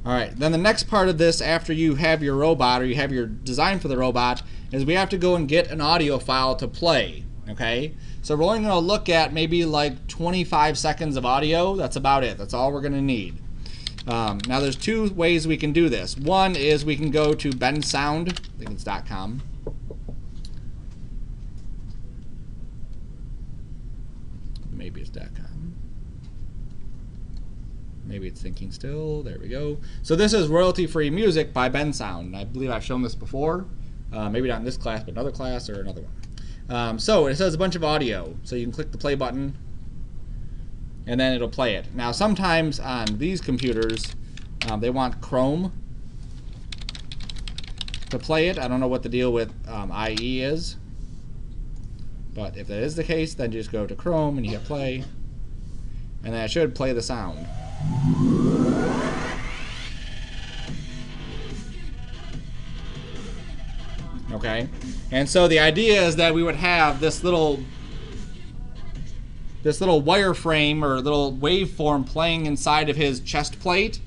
All right, then the next part of this, after you have your robot or you have your design for the robot, is we have to go and get an audio file to play, okay? So we're only gonna look at maybe like 25 seconds of audio. That's about it. That's all we're gonna need. Now there's two ways we can do this. One is we can go to bensound, I think it's .com. Maybe it's .com. Maybe it's thinking still. There we go. So this is royalty-free music by bensound. I believe I've shown this before. Maybe not in this class, but another class or another one. So it says a bunch of audio. So you can click the play button, and then it'll play it. Now sometimes on these computers, they want Chrome to play it. I don't know what the deal with IE is. But if that is the case, then you just go to Chrome and you hit play. And then it should play the sound. Okay, and so the idea is that we would have this little wireframe or little waveform playing inside of his chest plate,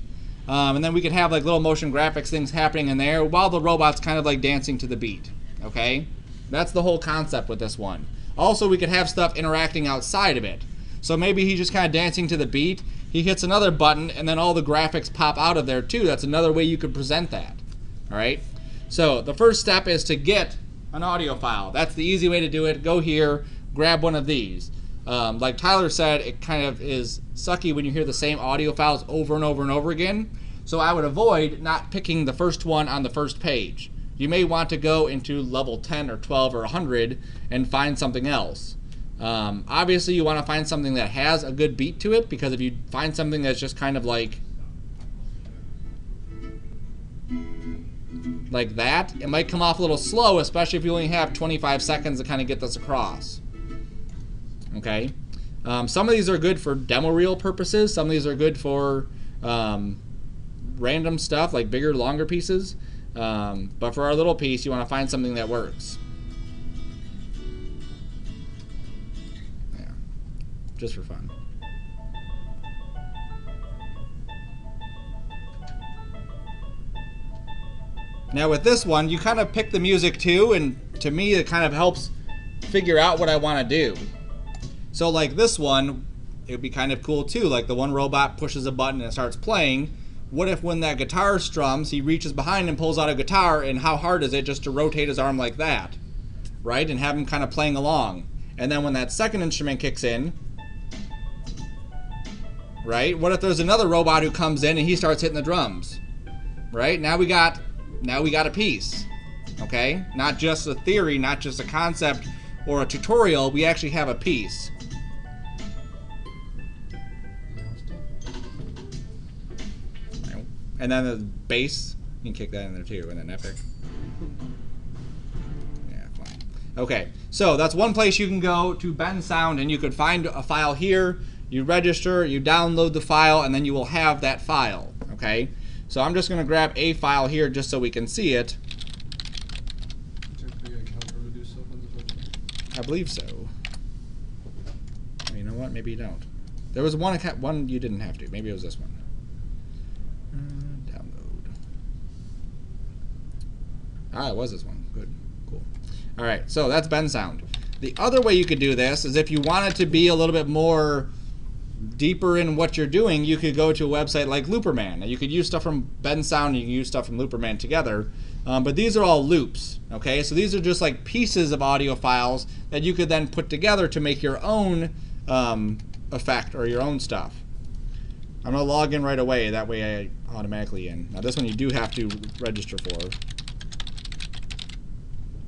and then we could have like little motion graphics things happening in there while the robot's kind of like dancing to the beat. Okay, that's the whole concept with this one. Also, we could have stuff interacting outside of it. So maybe he's just kind of dancing to the beat. He hits another button, and then all the graphics pop out of there too. That's another way you could present that. All right. So the first step is to get an audio file. That's the easy way to do it. Go here, grab one of these. Like Tyler said, it kind of is sucky when you hear the same audio files over and over and over again. So I would avoid not picking the first one on the first page. You may want to go into level 10 or 12 or 100 and find something else. Obviously, you want to find something that has a good beat to it, because if you find something that's just kind of like that, it might come off a little slow, especially if you only have 25 seconds to kind of get this across. Okay? Some of these are good for demo reel purposes. Some of these are good for random stuff, like bigger, longer pieces. But for our little piece, you want to find something that works. Yeah, just for fun. Now with this one, you kind of pick the music too, and to me it kind of helps figure out what I want to do. So like this one, it would be kind of cool too. Like the one robot pushes a button and it starts playing. What if when that guitar strums, he reaches behind and pulls out a guitar, and how hard is it just to rotate his arm like that, right? And have him kind of playing along. And then when that second instrument kicks in, right? What if there's another robot who comes in and he starts hitting the drums, right? Now we got a piece, okay? Not just a theory, not just a concept or a tutorial, we actually have a piece. And then the bass, you can kick that in there too, and then epic. Yeah, fine. Okay, so that's one place you can go to bensound, and you could find a file here, you register, you download the file, and then you will have that file, okay? So I'm just gonna grab a file here just so we can see it. I believe so. You know what, maybe you don't. There was one you didn't have to, maybe it was this one. Download. Ah, it was this one. Good. Cool. All right, so that's bensound. The other way you could do this is if you wanted to be a little bit more deeper in what you're doing, you could go to a website like Looperman. Now, you could use stuff from bensound and you can use stuff from Looperman together. But these are all loops, okay? So these are just like pieces of audio files that you could then put together to make your own effect or your own stuff. I'm going to log in right away. That way I automatically in. Now this one you do have to register for.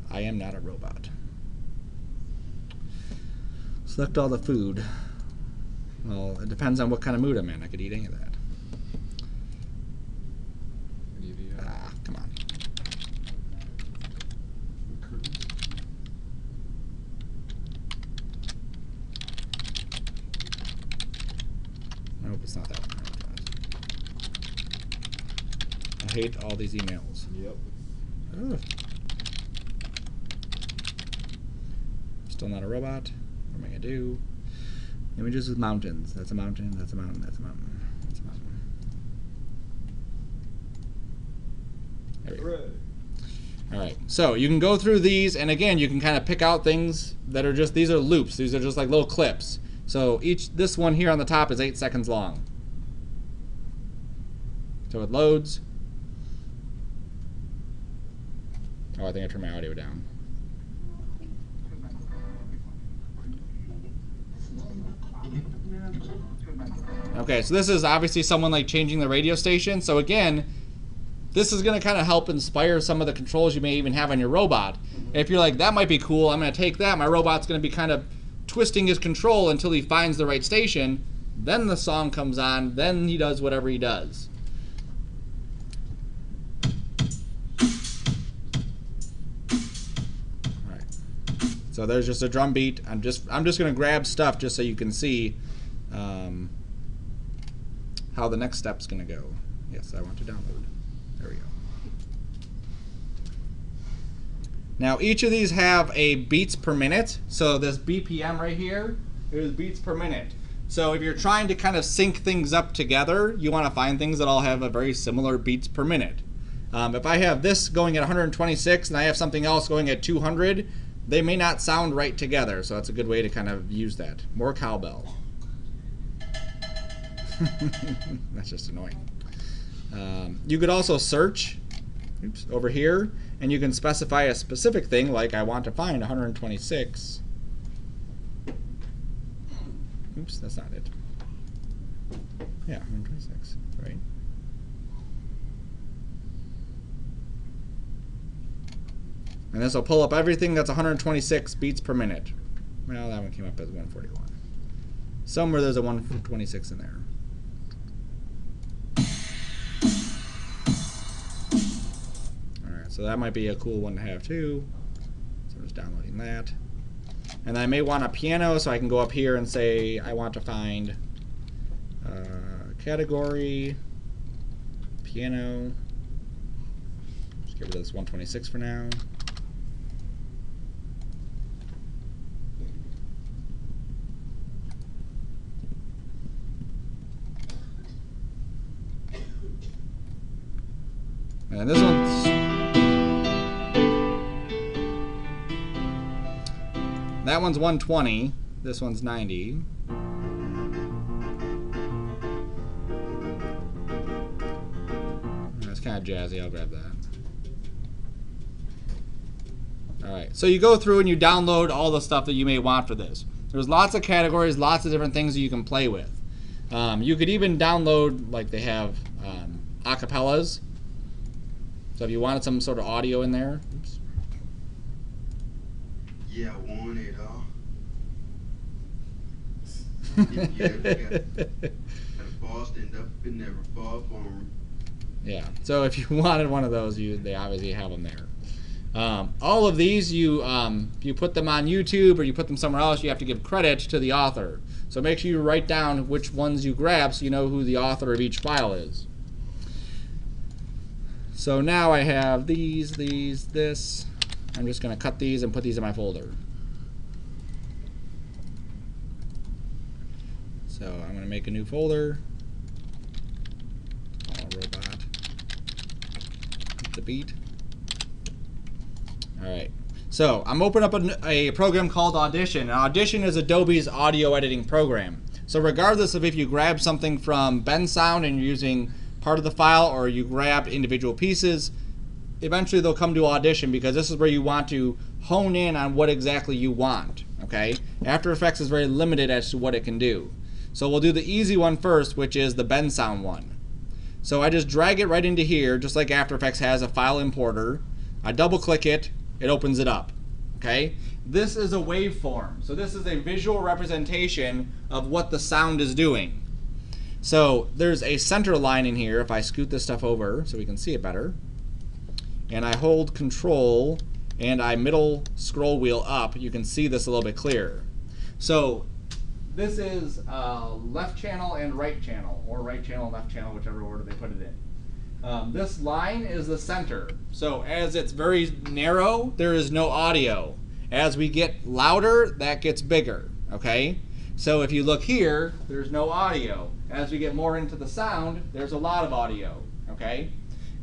I am not a robot. Select all the food. Well, it depends on what kind of mood I'm in. I could eat any of that. Ah, come on. Nope, it's not that one. I hate all these emails. Yep. Ugh. Still not a robot. What am I going to do? Images with mountains. That's a mountain, that's a mountain, that's a mountain, that's a mountain. So you can go through these, and again, you can kind of pick out things that are just, these are loops. These are just like little clips. So this one here on the top is 8 seconds long. So it loads. Oh, I think I turned my audio down. Okay, so this is obviously someone like changing the radio station. So again, this is going to kind of help inspire some of the controls you may even have on your robot. If you're like, that might be cool, I'm going to take that, my robot's going to be kind of twisting his control until he finds the right station, then the song comes on, then he does whatever he does. All right. So there's just a drum beat. I'm just going to grab stuff just so you can see how the next step's going to go. Yes, I want to download. There we go. Now each of these have a beats per minute. So this BPM right here is beats per minute. So if you're trying to kind of sync things up together, you want to find things that all have a very similar beats per minute. If I have this going at 126 and I have something else going at 200, they may not sound right together. So that's a good way to kind of use that. More cowbell. That's just annoying. You could also search over here, and you can specify a specific thing, like I want to find 126. Oops, that's not it. Yeah, 126, right? And this will pull up everything that's 126 beats per minute. Well, that one came up as 141. Somewhere there's a 126 in there. So that might be a cool one to have too. So I'm just downloading that. And I may want a piano, so I can go up here and say I want to find category, piano. Just get rid of this 126 for now. And this one's... That one's 120, this one's 90. That's kind of jazzy, I'll grab that. Alright, so you go through and you download all the stuff that you may want for this. There's lots of categories, lots of different things that you can play with. You could even download, like they have acapellas. So if you wanted some sort of audio in there. Oops. Yeah, I want it all. Yeah, so if you wanted one of those, they obviously have them there. All of these, you put them on YouTube or you put them somewhere else, you have to give credit to the author. So make sure you write down which ones you grab so you know who the author of each file is. So now I have these, this. I'm just going to cut these and put these in my folder. So I'm going to make a new folder. Call robot. Hit the beat. All right. So I'm opening up a program called Audition. And Audition is Adobe's audio editing program. So regardless of if you grab something from Bensound and you're using part of the file or you grab individual pieces, eventually they'll come to Audition because this is where you want to hone in on what exactly you want. Okay? After Effects is very limited as to what it can do. So we'll do the easy one first, which is the Bensound one. So I just drag it right into here, just like After Effects has a file importer. I double click it, it opens it up. Okay? This is a waveform. So this is a visual representation of what the sound is doing. So there's a center line in here. If I scoot this stuff over so we can see it better, and I hold Control and I middle scroll wheel up, you can see this a little bit clearer. So this is left channel and right channel, or right channel and left channel, whichever order they put it in. This line is the center. So as it's very narrow, there is no audio. As we get louder, that gets bigger. Okay? So if you look here, there's no audio. As we get more into the sound, there's a lot of audio. Okay?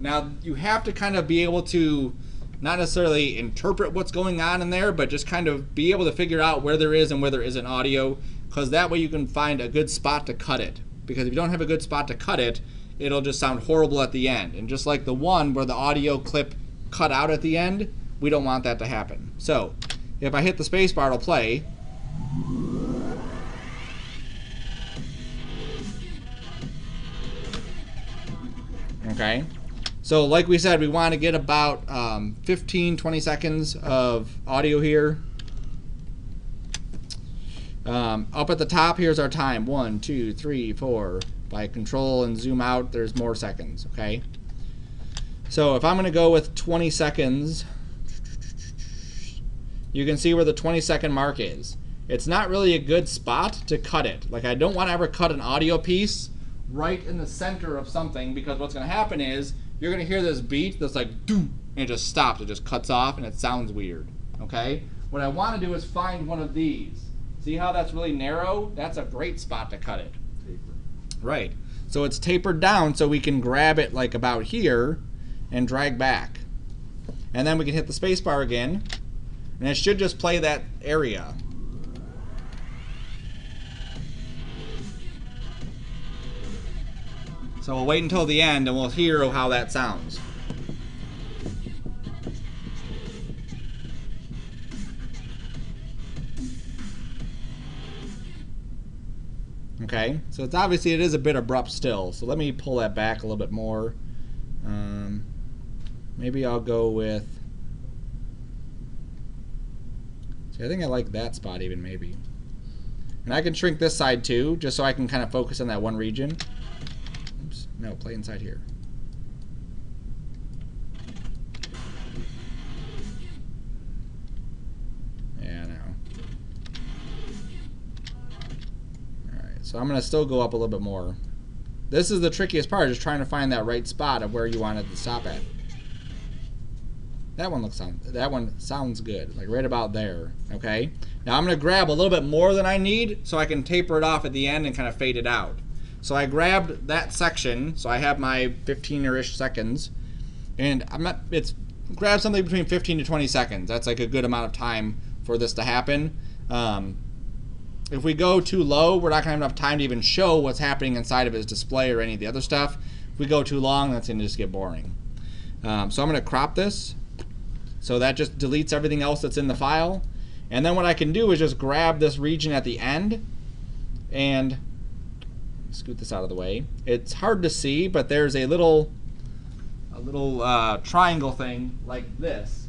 Now you have to kind of be able to not necessarily interpret what's going on in there, but just kind of be able to figure out where there is and where there isn't audio, because that way you can find a good spot to cut it. Because if you don't have a good spot to cut it, it'll just sound horrible at the end. And just like the one where the audio clip cut out at the end, we don't want that to happen. So if I hit the space bar, it'll play. Okay, so like we said, we want to get about 15-20 seconds of audio here. Up at the top, here's our time: 1, 2, 3, 4. If I control and zoom out, there's more seconds. Okay, so if I'm going to go with 20 seconds, you can see where the 20-second mark is. It's not really a good spot to cut it. Like, I don't want to ever cut an audio piece right in the center of something, because what's going to happen is you're going to hear this beat that's like doom, and it just stops. It just cuts off, and it sounds weird. Okay, what I want to do is find one of these. See how that's really narrow? That's a great spot to cut it. Right. So it's tapered down so we can grab it like about here and drag back. And then we can hit the space bar again, and it should just play that area. So we'll wait until the end and we'll hear how that sounds. Okay, so it's obviously it is a bit abrupt still. So let me pull that back a little bit more. Maybe I'll go with. See, I think I like that spot even maybe. And I can shrink this side too, just so I can kind of focus on that one region. Oops, no, play inside here. Yeah, no. Alright, so I'm going to still go up a little bit more. This is the trickiest part, is trying to find that right spot of where you want it to stop at. That one sounds good, like right about there. Okay. Now I'm going to grab a little bit more than I need, so I can taper it off at the end and kind of fade it out. So I grabbed that section, so I have my 15-ish seconds, and it's grab something between 15 to 20 seconds. That's like a good amount of time for this to happen. If we go too low, we're not going to have enough time to even show what's happening inside of his display or any of the other stuff. If we go too long, that's going to just get boring. So I'm going to crop this. So that just deletes everything else that's in the file. And then what I can do is just grab this region at the end and scoot this out of the way. It's hard to see, but there's a little triangle thing like this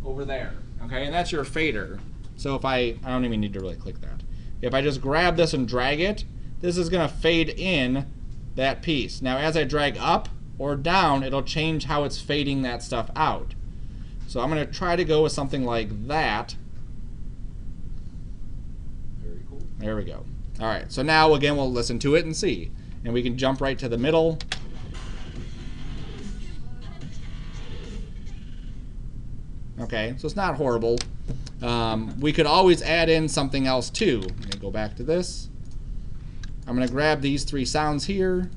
over there. Okay, and that's your fader. So if I don't even need to really click that. If I just grab this and drag it, this is going to fade in that piece. Now as I drag up or down, it'll change how it's fading that stuff out. So I'm going to try to go with something like that. Very cool. There we go. All right, so now again we'll listen to it and see. And we can jump right to the middle. Okay, so it's not horrible. We could always add in something else too. Let me go back to this. I'm going to grab these three sounds here,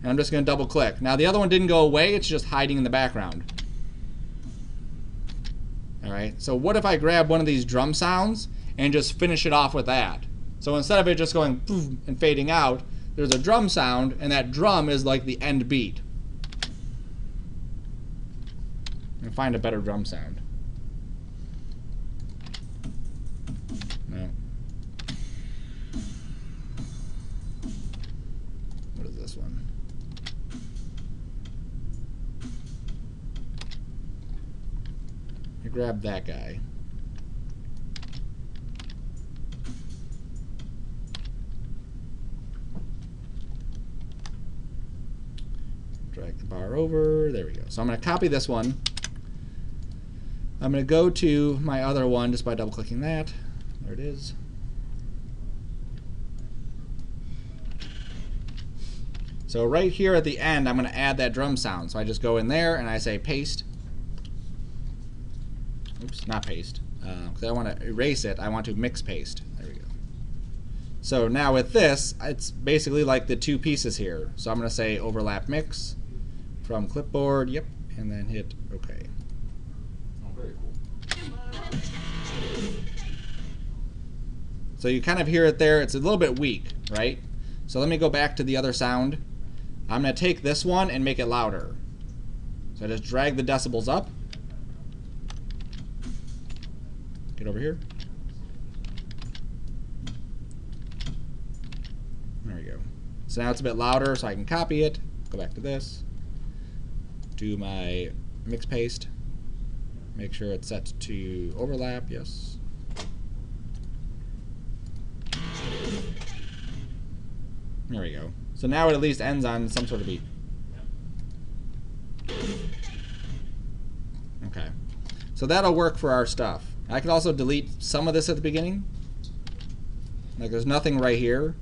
and I'm just going to double click. Now the other one didn't go away, it's just hiding in the background. Alright, so what if I grab one of these drum sounds and just finish it off with that? So instead of it just going poof and fading out, there's a drum sound, and that drum is like the end beat. And find a better drum sound. No. What is this one? Grab that guy. Drag the bar over. There we go. So I'm going to copy this one. I'm going to go to my other one just by double clicking that. There it is. So right here at the end, I'm going to add that drum sound. So I just go in there and I say paste. Oops, not paste. Because I want to erase it, I want to mix paste. There we go. So now with this, it's basically like the two pieces here. So I'm going to say overlap mix from clipboard, yep, and then hit OK. So you kind of hear it there. It's a little bit weak, right? So let me go back to the other sound. I'm going to take this one and make it louder. So I just drag the decibels up. Get over here. There we go. So now it's a bit louder, so I can copy it. Go back to this. Do my mix paste. Make sure it's set to overlap, yes. There we go. So now it at least ends on some sort of beat. Okay. So that'll work for our stuff. I can also delete some of this at the beginning. Like there's nothing right here.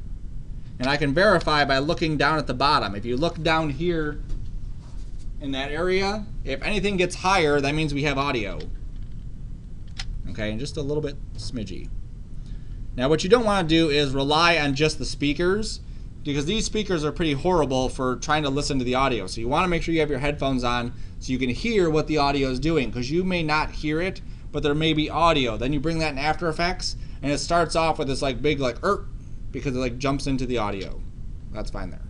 And I can verify by looking down at the bottom. If you look down here in that area, if anything gets higher, that means we have audio. Okay, and just a little bit smidgy. Now what you don't want to do is rely on just the speakers, because these speakers are pretty horrible for trying to listen to the audio. So you want to make sure you have your headphones on so you can hear what the audio is doing, because you may not hear it, but there may be audio. Then you bring that in After Effects, and it starts off with this like big like because it like jumps into the audio. That's fine there.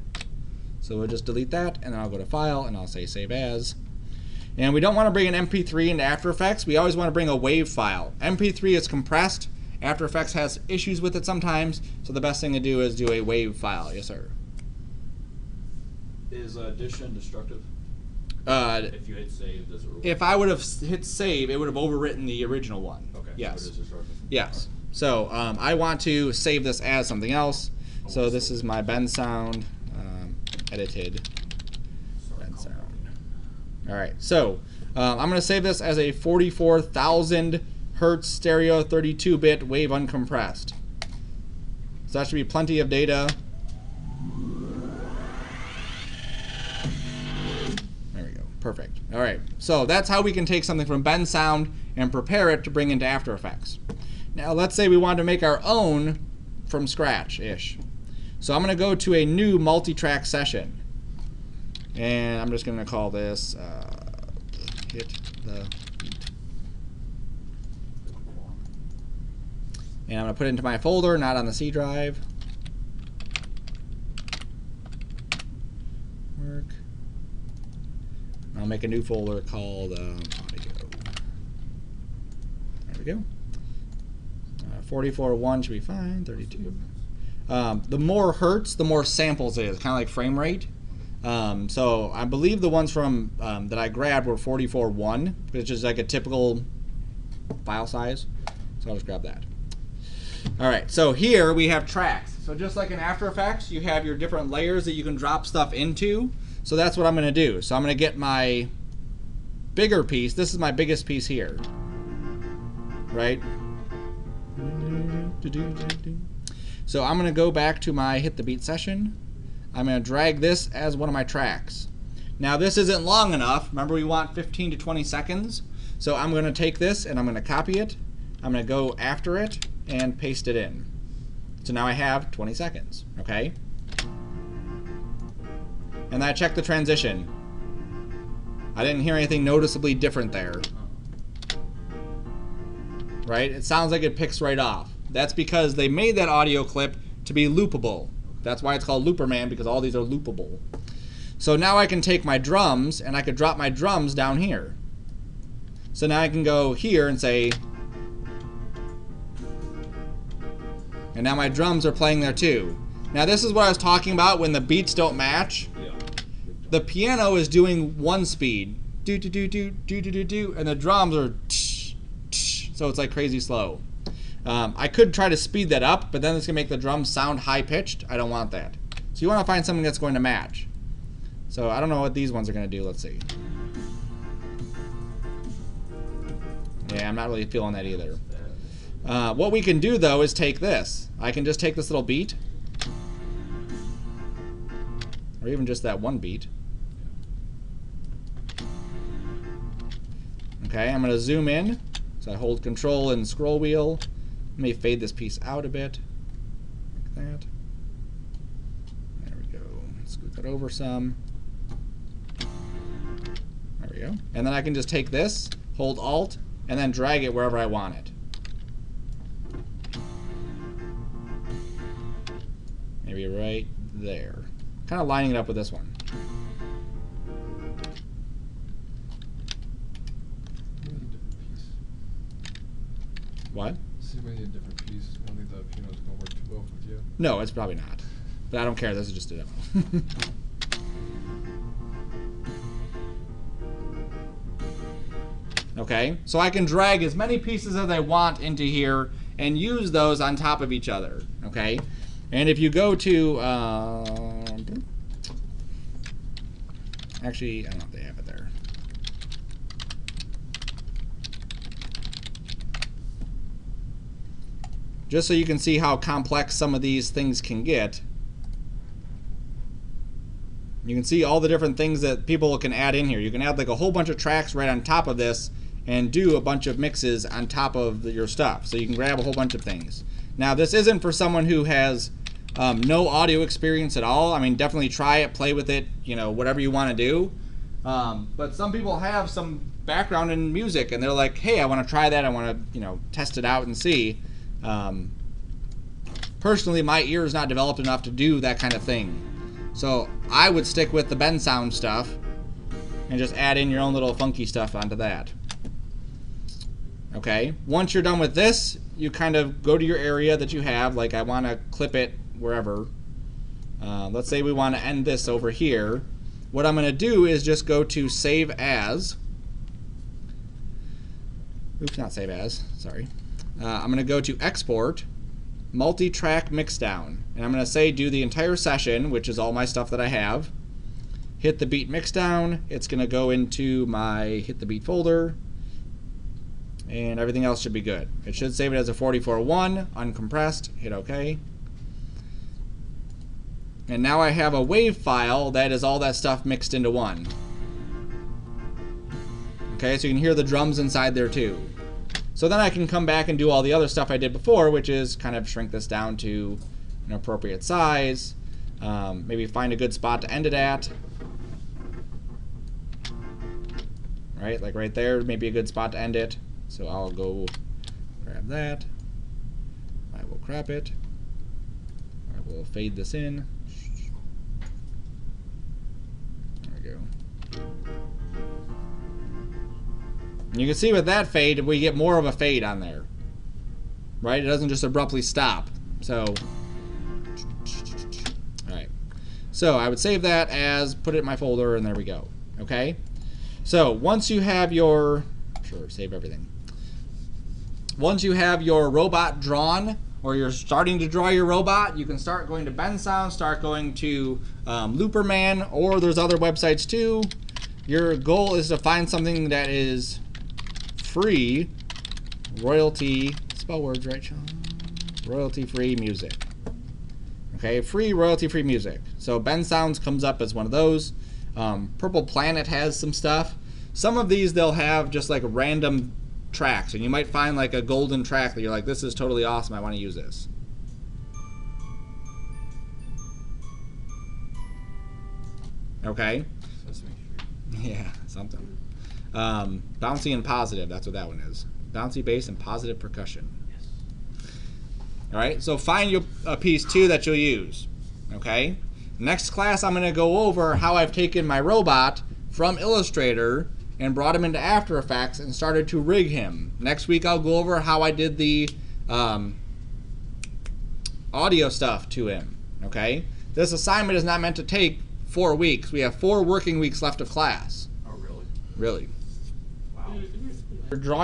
So we'll just delete that, and then I'll go to File, and I'll say Save As. And we don't want to bring an MP3 into After Effects. We always want to bring a WAV file. MP3 is compressed. After Effects has issues with it sometimes, so the best thing to do is do a WAV file. Yes, sir. Is addition destructive? If you hit save, does it? If I would have hit save, it would have overwritten the original one. Okay. Yes. So it is destructive. Yes. So I want to save this as something else. So this is my bend sound, edited bend sound. All right. So I'm going to save this as a 44,000 hertz stereo 32-bit wave uncompressed. So that should be plenty of data. There we go. Perfect. All right. So that's how we can take something from bend sound and prepare it to bring into After Effects. Now let's say we want to make our own from scratch-ish. So I'm going to go to a new multi-track session. And I'm just going to call this Hit the Beat. And I'm going to put it into my folder, not on the C drive. Work. I'll make a new folder called audio. There we go. 44.1 should be fine. 32. The more hertz, the more samples it is, kind of like frame rate. So I believe the ones from that I grabbed were 44.1, which is like a typical file size. So I'll just grab that. All right, so here we have tracks. So just like in After Effects, you have your different layers that you can drop stuff into. So that's what I'm going to do. So I'm going to get my bigger piece. This is my biggest piece here, right? So I'm going to go back to my Hit the Beat session. I'm going to drag this as one of my tracks. Now this isn't long enough. Remember, we want 15 to 20 seconds. So I'm going to take this and I'm going to copy it. I'm going to go after it and paste it in. So now I have 20 seconds, okay? And I check the transition. I didn't hear anything noticeably different there. Right? It sounds like it picks right off. That's because they made that audio clip to be loopable. That's why it's called Looperman, because all these are loopable. So now I can take my drums and I could drop my drums down here. So now I can go here and say, and now my drums are playing there too. Now this is what I was talking about when the beats don't match. Yeah. The piano is doing one speed, do do do do do do do do, and the drums are tsh, tsh, so it's like crazy slow. I could try to speed that up, but then it's gonna make the drums sound high pitched. I don't want that. So you want to find something that's going to match. So I don't know what these ones are gonna do. Let's see. Yeah, I'm not really feeling that either. What we can do though is take this. I can just take this little beat, or even just that one beat. Okay, I'm going to zoom in. So I hold Control and scroll wheel. Let me fade this piece out a bit, like that. There we go. Scoot that over some. There we go. And then I can just take this, hold Alt, and then drag it wherever I want it. Maybe right there. Kind of lining it up with this one. What? See, maybe a different piece. Only the piano's gonna work too well with you. No, it's probably not. But I don't care. This is just a demo. Okay, so I can drag as many pieces as I want into here and use those on top of each other. Okay, and if you go to actually, I don't know if they have it there. Just so you can see how complex some of these things can get. You can see all the different things that people can add in here. You can add like a whole bunch of tracks right on top of this and do a bunch of mixes on top of your stuff. So you can grab a whole bunch of things. Now this isn't for someone who has no audio experience at all. I mean, definitely try it, play with it, you know, whatever you want to do. But some people have some background in music and they're like, hey, I want to try that. I want to, you know, test it out and see. Personally, my ear is not developed enough to do that kind of thing. So I would stick with the bend sound stuff and just add in your own little funky stuff onto that. Okay, once you're done with this, you kind of go to your area that you have. Like I want to clip it wherever. Let's say we want to end this over here. What I'm going to do is just go to Save As. Oops, not Save As, sorry. I'm going to go to Export, Multi-Track Mixdown. And I'm going to say do the entire session, which is all my stuff that I have. Hit the beat mixdown. It's going to go into my Hit the Beat folder. And everything else should be good. It should save it as a 44.1, uncompressed. Hit OK. And now I have a WAV file that is all that stuff mixed into one. Okay, so you can hear the drums inside there too. So then I can come back and do all the other stuff I did before, which is kind of shrink this down to an appropriate size. Maybe find a good spot to end it at. Right, like right there, maybe a good spot to end it. So I'll go grab that. I will crop it. I will fade this in. There we go. And you can see with that fade, we get more of a fade on there. Right? It doesn't just abruptly stop. So, alright. So I would save that as, put it in my folder, and there we go. Okay? So once you have your, sure, save everything. Once you have your robot drawn, or you're starting to draw your robot, you can start going to Bend Sound, start going to Looperman, or there's other websites too. Your goal is to find something that is free, royalty, spell words right, Sean? Royalty-free music. Okay, free, royalty-free music. So Bend Sounds comes up as one of those. Purple Planet has some stuff. Some of these they'll have just like random tracks, and you might find like a golden track that you're like, this is totally awesome, I want to use this. Okay? Yeah, something. Bouncy and positive, that's what that one is. Bouncy bass and positive percussion. Yes. Alright, so find a piece too that you'll use. Okay? Next class I'm going to go over how I've taken my robot from Illustrator and brought him into After Effects and started to rig him. Next week I'll go over how I did the audio stuff to him. Okay? This assignment is not meant to take 4 weeks. We have 4 working weeks left of class. Oh, really? Really. Wow. We're drawing